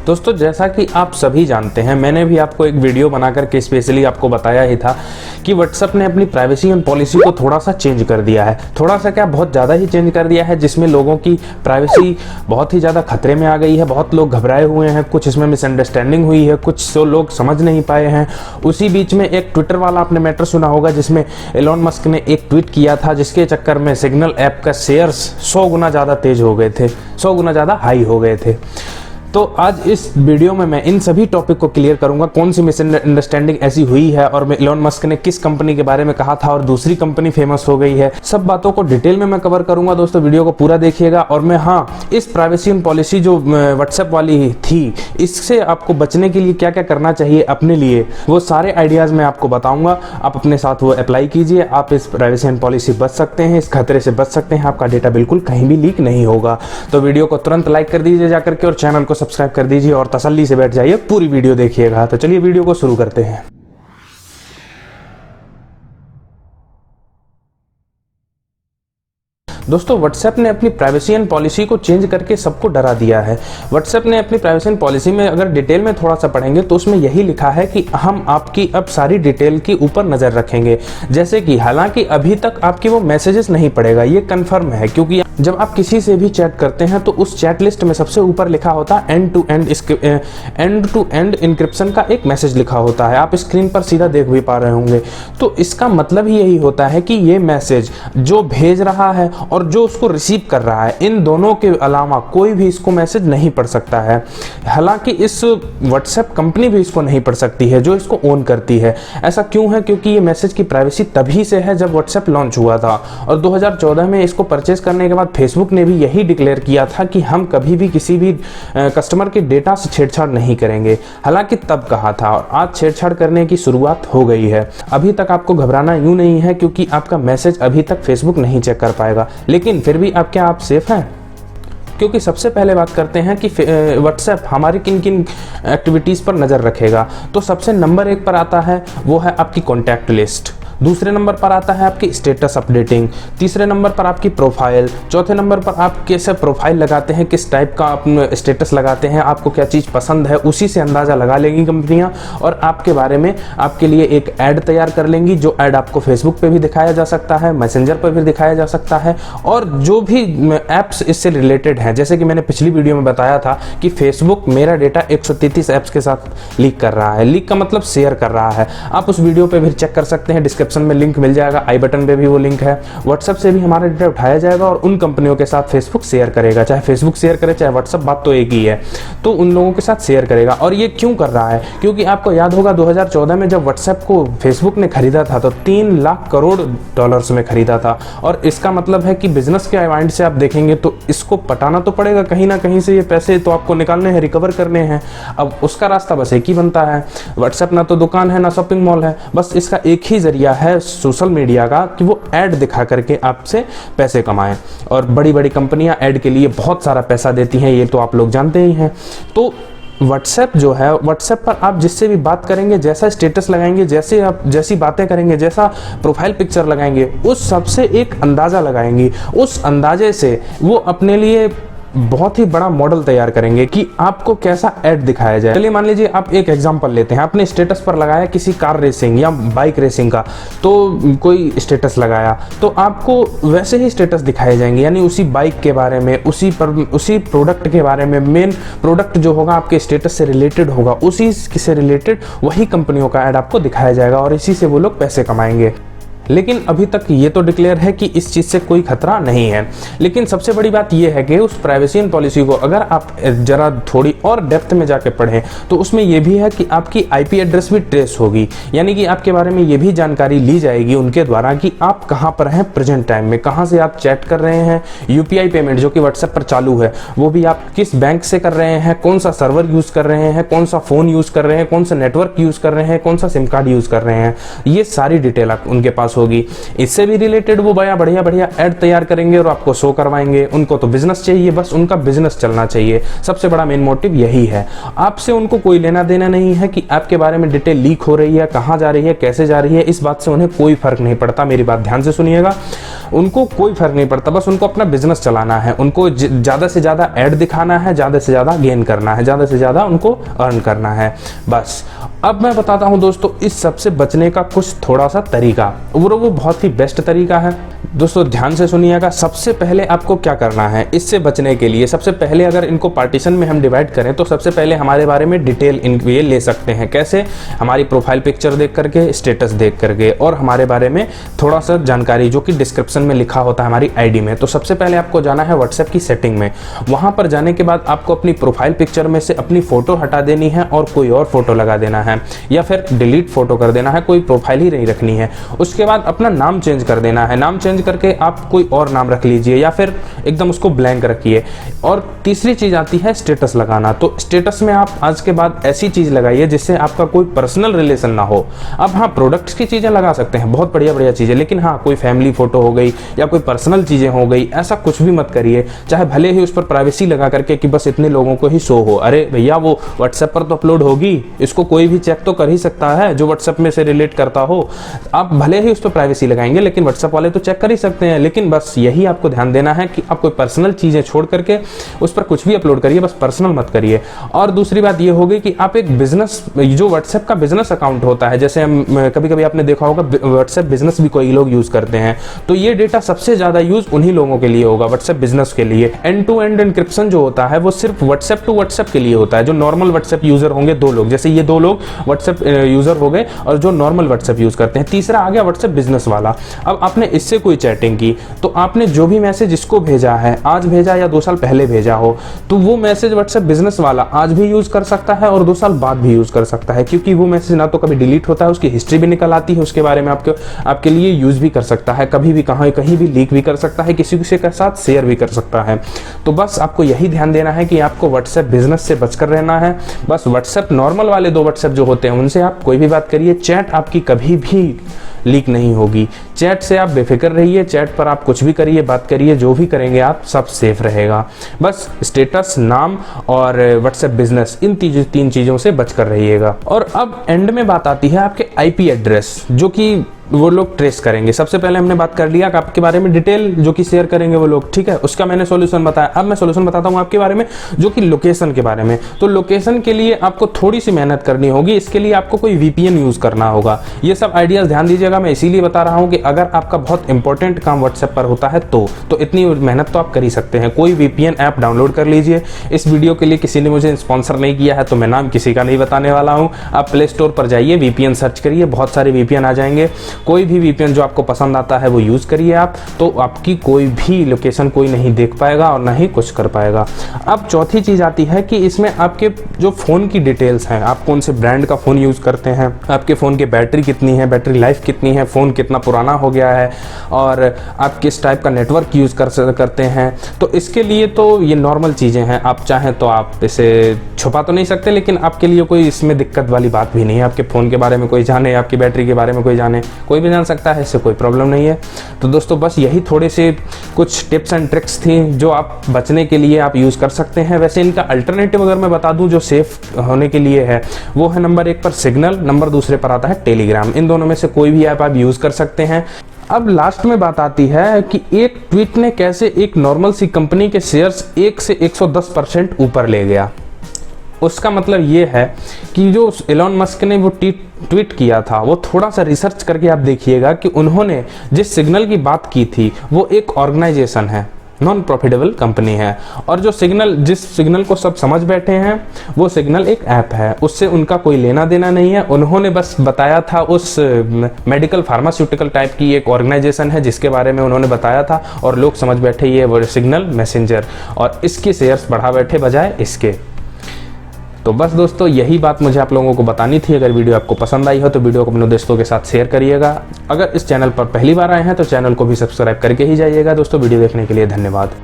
दोस्तों जैसा कि आप सभी जानते हैं, मैंने भी आपको एक वीडियो बना करके स्पेशली आपको बताया ही था कि व्हाट्सएप ने अपनी प्राइवेसी एंड पॉलिसी को थोड़ा सा चेंज कर दिया है। थोड़ा सा क्या, बहुत ज़्यादा ही चेंज कर दिया है, जिसमें लोगों की प्राइवेसी बहुत ही ज़्यादा खतरे में आ गई है। बहुत लोग घबराए हुए हैं, कुछ इसमें मिसअंडरस्टैंडिंग हुई है, कुछ लोग समझ नहीं पाए हैं। उसी बीच में एक ट्विटर वाला आपने मैटर सुना होगा, जिसमें एलोन मस्क ने एक ट्वीट किया था, जिसके चक्कर में सिग्नल ऐप का शेयर्स 100 गुना ज़्यादा तेज हो गए थे, 100 गुना ज़्यादा हाई हो गए थे। तो आज इस वीडियो में मैं इन सभी टॉपिक को क्लियर करूंगा, कौन सी मिसअंडरस्टैंडिंग ऐसी हुई है और एलोन मस्क ने किस कंपनी के बारे में कहा था और दूसरी कंपनी फेमस हो गई है। सब बातों को डिटेल में मैं कवर करूंगा। दोस्तों वीडियो को पूरा देखिएगा। और मैं इस प्राइवेसी एंड पॉलिसी जो व्हाट्सएप वाली थी, इससे आपको बचने के लिए क्या क्या करना चाहिए अपने लिए, वो सारे आइडियाज़ मैं आपको बताऊंगा। आप अपने साथ वो अप्लाई कीजिए। आप इस प्राइवेसी एंड पॉलिसी बच सकते हैं, इस खतरे से बच सकते हैं, आपका डेटा बिल्कुल कहीं भी लीक नहीं होगा। तो वीडियो को तुरंत लाइक कर दीजिए जाकर के और चैनल को सब्सक्राइब कर दीजिए और तसल्ली से बैठ जाइए, पूरी वीडियो देखिएगा। तो चलिए वीडियो को शुरू करते हैं। दोस्तों व्हाट्सएप ने अपनी प्राइवेसी एंड पॉलिसी को चेंज करके सबको डरा दिया है। व्हाट्सएप ने अपनी प्राइवेसी एंड पॉलिसी में अगर डिटेल में थोड़ा सा पढ़ेंगे तो उसमें यही लिखा है कि हम आपकी अब सारी डिटेल के ऊपर नज़र रखेंगे। जैसे कि हालांकि अभी तक आपकी वो मैसेजेस नहीं पड़ेगा, ये कंफर्म है, क्योंकि जब आप किसी से भी चैट करते हैं तो उस चैट लिस्ट में सबसे ऊपर लिखा होता है एंड टू एंड इंक्रिप्शन का एक मैसेज लिखा होता है। आप स्क्रीन पर सीधा देख भी पा रहे होंगे। तो इसका मतलब ही यही होता है कि ये मैसेज जो भेज रहा है और जो उसको रिसीव कर रहा है, इन दोनों के अलावा कोई भी इसको मैसेज नहीं पढ़ सकता है। हालांकि इस व्हाट्सएप कंपनी भी इसको नहीं पढ़ सकती है जो इसको ओन करती है। ऐसा क्यों है? क्योंकि ये मैसेज की प्राइवेसी तभी से है जब व्हाट्सएप लॉन्च हुआ था और 2014 में इसको परचेज करने के बाद फेसबुक ने भी यही डिक्लेयर किया था कि हम कभी भी किसी भी कस्टमर के डेटा से छेड़छाड़ नहीं करेंगे। हालांकि तब कहा था और आज छेड़छाड़ करने की शुरुआत हो गई है। अभी तक आपको घबराना यूं नहीं है, क्योंकि आपका मैसेज अभी तक फेसबुक नहीं चेक कर पाएगा, लेकिन फिर भी आप सेफ हैं। क्योंकि सबसे पहले बात करते हैं कि व्हाट्सएप हमारी किन किन एक्टिविटीज़ पर नज़र रखेगा। तो सबसे नंबर 1 पर आता है वो है आपकी कॉन्टैक्ट लिस्ट। दूसरे नंबर पर आता है आपकी स्टेटस अपडेटिंग। तीसरे नंबर पर आपकी प्रोफाइल। चौथे नंबर पर आप कैसे प्रोफाइल लगाते हैं, किस टाइप का आप स्टेटस लगाते हैं, आपको क्या चीज़ पसंद है, उसी से अंदाज़ा लगा लेंगी कंपनियां और आपके बारे में आपके लिए एक ऐड तैयार कर लेंगी। जो ऐड आपको फेसबुक पे भी दिखाया जा सकता है, मैसेंजर पर भी दिखाया जा सकता है, और जो भी ऐप्स इससे रिलेटेड हैं। जैसे कि मैंने पिछली वीडियो में बताया था कि फेसबुक मेरा डेटा 133 ऐप्स के साथ लीक कर रहा है। लीक का मतलब शेयर कर रहा है। आप उस वीडियो पर भी चेक कर सकते हैं, डिस्क्रिप्शन में लिंक मिल जाएगा, आई बटन पे भी वो लिंक है। व्हाट्सएप से भी हमारा डेटा उठाया जाएगा और उन कंपनियों के साथ फेसबुक शेयर करेगा। चाहे फेसबुक शेयर करे चाहे व्हाट्सएप, बात तो एक ही है। तो उन लोगों के साथ शेयर करेगा। और ये क्यों कर रहा है? क्योंकि आपको याद होगा 2014 में जब व्हाट्सएप को फेसबुक ने खरीदा था तो 3 लाख करोड़ डॉलर्स में खरीदा था। और इसका मतलब है कि बिजनेस के पॉइंट से आप देखेंगे तो इसको पटाना तो पड़ेगा कहीं ना कहीं से। ये पैसे तो आपको निकालने हैं, रिकवर करने हैं। अब उसका रास्ता बस एक ही बनता है। व्हाट्सएप ना तो दुकान है ना शॉपिंग मॉल है, बस इसका एक ही जरिया है सोशल मीडिया का कि वो ऐड दिखा करके आपसे पैसे कमाएं। और बड़ी बड़ी कंपनियां ऐड के लिए बहुत सारा पैसा देती हैं, ये तो आप लोग जानते ही हैं। तो व्हाट्सएप जो है, व्हाट्सएप पर आप जिससे भी बात करेंगे, जैसा स्टेटस लगाएंगे, जैसी बातें करेंगे, जैसा प्रोफाइल पिक्चर लगाएंगे, उस सबसे एक अंदाज़ा लगाएंगी। उस अंदाजे से वो अपने लिए बहुत ही बड़ा मॉडल तैयार करेंगे कि आपको कैसा ऐड दिखाया जाए। चलिए मान लीजिए आप एक एग्जांपल लेते हैं। आपने स्टेटस पर लगाया किसी कार रेसिंग या बाइक रेसिंग का, तो कोई स्टेटस लगाया तो आपको वैसे ही स्टेटस दिखाए जाएंगे, यानी उसी बाइक के बारे में, उसी प्रोडक्ट के बारे में। मेन प्रोडक्ट जो होगा आपके स्टेटस से रिलेटेड होगा, उसी से रिलेटेड वही कंपनियों का ऐड आपको दिखाया जाएगा और इसी से वो लोग पैसे कमाएंगे। लेकिन अभी तक ये तो डिक्लेयर है कि इस चीज़ से कोई खतरा नहीं है। लेकिन सबसे बड़ी बात ये है कि उस प्राइवेसी एंड पॉलिसी को अगर आप जरा थोड़ी और डेप्थ में जाके पढ़ें तो उसमें ये भी है कि आपकी आईपी एड्रेस भी ट्रेस होगी, यानी कि आपके बारे में ये भी जानकारी ली जाएगी उनके द्वारा कि आप कहाँ पर हैं प्रेजेंट टाइम में, कहाँ से आप चैट कर रहे हैं। यूपीआई पेमेंट जो कि व्हाट्सएप पर चालू है वो भी आप किस बैंक से कर रहे हैं, कौन सा सर्वर यूज़ कर रहे हैं, कौन सा फ़ोन यूज़ कर रहे हैं, कौन सा नेटवर्क यूज़ कर रहे हैं, कौन सा सिम कार्ड यूज़ कर रहे हैं, ये सारी डिटेल उनके पास लॉस होगी। इससे भी रिलेटेड वो बढ़िया बढ़िया ऐड तैयार करेंगे और आपको शो करवाएंगे। उनको तो बिजनेस चाहिए, बस उनका बिजनेस चलना चाहिए, सबसे बड़ा मेन मोटिव यही है। आपसे उनको कोई लेना देना नहीं है कि आपके बारे में डिटेल लीक हो रही है, कहाँ जा रही है, कैसे जा रही है, इस बात से उन्हें कोई फर्क नहीं पड़ता। मेरी बात ध्यान से सुनिएगा, उनको कोई फर्क नहीं पड़ता, बस उनको अपना बिजनेस चलाना है, उनको ज्यादा से ज्यादा ऐड दिखाना है, ज्यादा से ज्यादा गेन करना है, ज्यादा से ज्यादा उनको अर्न करना है बस। अब मैं बताता हूं दोस्तों इस सबसे बचने का कुछ थोड़ा सा तरीका, और वो बहुत ही बेस्ट तरीका है। दोस्तों ध्यान से सुनिएगा, सबसे पहले आपको क्या करना है इससे बचने के लिए। सबसे पहले अगर इनको पार्टीशन में हम डिवाइड करें तो सबसे पहले हमारे बारे में डिटेल ये ले सकते हैं। कैसे? हमारी प्रोफाइल पिक्चर देख करके, स्टेटस देख करके, और हमारे बारे में थोड़ा सा जानकारी जो कि डिस्क्रिप्शन में लिखा होता है हमारी आईडी में। तो सबसे पहले आपको जाना है व्हाट्सएप की सेटिंग में। वहां पर जाने के बाद आपको अपनी प्रोफाइल पिक्चर में से अपनी फोटो हटा देनी है और कोई और फोटो लगा देना है, या फिर डिलीट फोटो कर देना है, कोई प्रोफाइल ही नहीं रखनी है। उसके बाद अपना नाम चेंज कर देना है, नाम चेंज करके आप कोई और नाम रख लीजिए या फिर एकदम उसको ब्लैंक रखिए। और तीसरी चीज आती है स्टेटस लगाना। तो स्टेटस में आप आज के बाद ऐसी चीज लगाइए जिससे आपका कोई पर्सनल रिलेशन ना हो। अब हाँ, प्रोडक्ट्स की चीजें लगा सकते हैं, बहुत बढ़िया बढ़िया चीजें, लेकिन हाँ कोई फैमिली फोटो हो गई या कोई पर्सनल चीजें हो गई, ऐसा कुछ भी मत करिए। चाहे भले ही उस पर प्राइवेसी लगा करके कि बस इतने लोगों को ही शो हो। अरे भैया वो व्हाट्सएप पर तो अपलोड होगी, इसको कोई भी चेक तो कर ही सकता है जो व्हाट्सएप में से रिलेट करता हो। आप भले ही उस पर प्राइवेसी लगाएंगे लेकिन व्हाट्सएप वाले तो चेक कर ही सकते हैं। लेकिन बस यही आपको ध्यान देना है कि आप कोई पर्सनल चीजें छोड़ करके उस पर कुछ भी अपलोड करिए, बस पर्सनल मत करिए। और दूसरी बात ये होगी कि आप एक बिजनेस, जो व्हाट्सएप का बिजनेस अकाउंट होता है, जैसे हम कभी कभी आपने देखा होगा व्हाट्सएप बिजनेस भी कोई लोग यूज करते हैं, तो ये डेटा सबसे ज्यादा यूज उन्हीं लोगों के लिए होगा, व्हाट्सएप बिजनेस के लिए। एंड टू एंड एन्क्रिप्शन जो होता है वो सिर्फ व्हाट्सएप टू व्हाट्सएप के लिए होता है। जो नॉर्मल व्हाट्सएप यूजर होंगे, 2 लोग, जैसे ये 2 लोग व्हाट्सएप यूजर हो गए और जो नॉर्मल व्हाट्सएप यूज करते हैं। तीसरा आ गया व्हाट्सएप बिजनेस वाला। अब आपने इससे कोई चैटिंग की तो आपने जो भी मैसेज इसको भेजा है, आज भेजा या 2 साल पहले भेजा हो, तो वो मैसेज व्हाट्सएप बिजनेस वाला आज भी यूज कर सकता है और 2 साल बाद भी यूज कर सकता है, क्योंकि वो मैसेज ना तो कभी डिलीट होता है, उसकी हिस्ट्री भी निकल आती है, उसके बारे में आपके लिए यूज भी कर सकता है, कभी भी कहीं भी लीक भी कर सकता है, किसी के साथ शेयर भी कर सकता है। तो बस आपको यही ध्यान देना है कि आपको व्हाट्सएप बिजनेस से बचकर रहना है। बस व्हाट्सएप नॉर्मल वाले 2 व्हाट्सएप जो होते हैं उनसे आप कोई भी बात करिए, चैट आपकी कभी भी लीक नहीं होगी। चैट से आप बेफिक्र रहिए, चैट पर आप कुछ भी करिए, बात करिए, जो भी करेंगे आप सब सेफ रहेगा। बस स्टेटस, नाम और व्हाट्सएप बिजनेस, इन 3 चीजों से बचकर रहिएगा। और अब एंड में बात आती है आपके आईपी एड्रेस, जो कि वो लोग ट्रेस करेंगे। सबसे पहले हमने बात कर लिया कि आपके बारे में डिटेल जो कि शेयर करेंगे वो लोग, ठीक है, उसका मैंने सॉल्यूशन बताया। अब मैं सॉल्यूशन बताता हूँ आपके बारे में, जो कि लोकेशन के बारे में। तो लोकेशन के लिए आपको थोड़ी सी मेहनत करनी होगी, इसके लिए आपको कोई वीपीएन यूज करना होगा। ये सब आइडियाज ध्यान दीजिएगा, मैं इसीलिए बता रहा हूँ कि अगर आपका बहुत इंपॉर्टेंट काम व्हाट्सएप पर होता है तो इतनी मेहनत तो आप कर ही सकते हैं। कोई वीपीएन ऐप डाउनलोड कर लीजिए। इस वीडियो के लिए किसी ने मुझे स्पॉन्सर नहीं किया है तो मैं नाम किसी का नहीं बताने वाला हूँ। आप प्ले स्टोर पर जाइए, वीपीएन सर्च करिए, बहुत सारे वीपीएन आ जाएंगे। कोई भी वीपीएन जो आपको पसंद आता है वो यूज करिए आप, तो आपकी कोई भी लोकेशन कोई नहीं देख पाएगा और ना ही कुछ कर पाएगा। अब चौथी चीज आती है कि इसमें आपके जो फोन की डिटेल्स हैं, आप कौन से ब्रांड का फोन यूज करते हैं, आपके फोन की बैटरी कितनी है, बैटरी लाइफ कितनी है, फोन कितना पुराना हो गया है, और आप किस टाइप का नेटवर्क यूज करते हैं। तो इसके लिए तो ये नॉर्मल चीजें हैं, आप चाहें तो आप इसे छुपा तो नहीं सकते, लेकिन आपके लिए कोई इसमें दिक्कत वाली बात भी नहीं है। आपके फोन के बारे में कोई जाने, आपकी बैटरी के बारे में कोई जाने, कोई भी जान सकता है, इससे कोई प्रॉब्लम नहीं है। तो दोस्तों बस यही थोड़े से कुछ टिप्स एंड ट्रिक्स थी जो आप बचने के लिए आप यूज कर सकते हैं। वैसे इनका अल्टरनेटिव अगर मैं बता दूं जो सेफ होने के लिए है, वो है नंबर 1 पर सिग्नल, नंबर 2 पर आता है टेलीग्राम। इन दोनों में से कोई भी ऐप आप यूज कर सकते हैं। अब लास्ट में बात आती है कि एक ट्वीट ने कैसे एक नॉर्मल सी कंपनी के शेयर्स 1 से 110% ऊपर ले गया। उसका मतलब ये है कि जो एलन मस्क ने वो ट्वीट किया था, वो थोड़ा सा रिसर्च करके आप देखिएगा कि उन्होंने जिस सिग्नल की बात की थी वो एक ऑर्गेनाइजेशन है, नॉन प्रॉफिटेबल कंपनी है, और जो जिस सिग्नल को सब समझ बैठे हैं वो सिग्नल एक ऐप है, उससे उनका कोई लेना देना नहीं है। उन्होंने बस बताया था, उस मेडिकल फार्मास्यूटिकल टाइप की एक ऑर्गेनाइजेशन है जिसके बारे में उन्होंने बताया था, और लोग समझ बैठे ये वो सिग्नल मैसेंजर, और इसके शेयर्स बढ़ा बैठे बजाय इसके। तो बस दोस्तों यही बात मुझे आप लोगों को बतानी थी। अगर वीडियो आपको पसंद आई हो तो वीडियो को अपने दोस्तों के साथ शेयर करिएगा। अगर इस चैनल पर पहली बार आए हैं तो चैनल को भी सब्सक्राइब करके ही जाइएगा। दोस्तों वीडियो देखने के लिए धन्यवाद।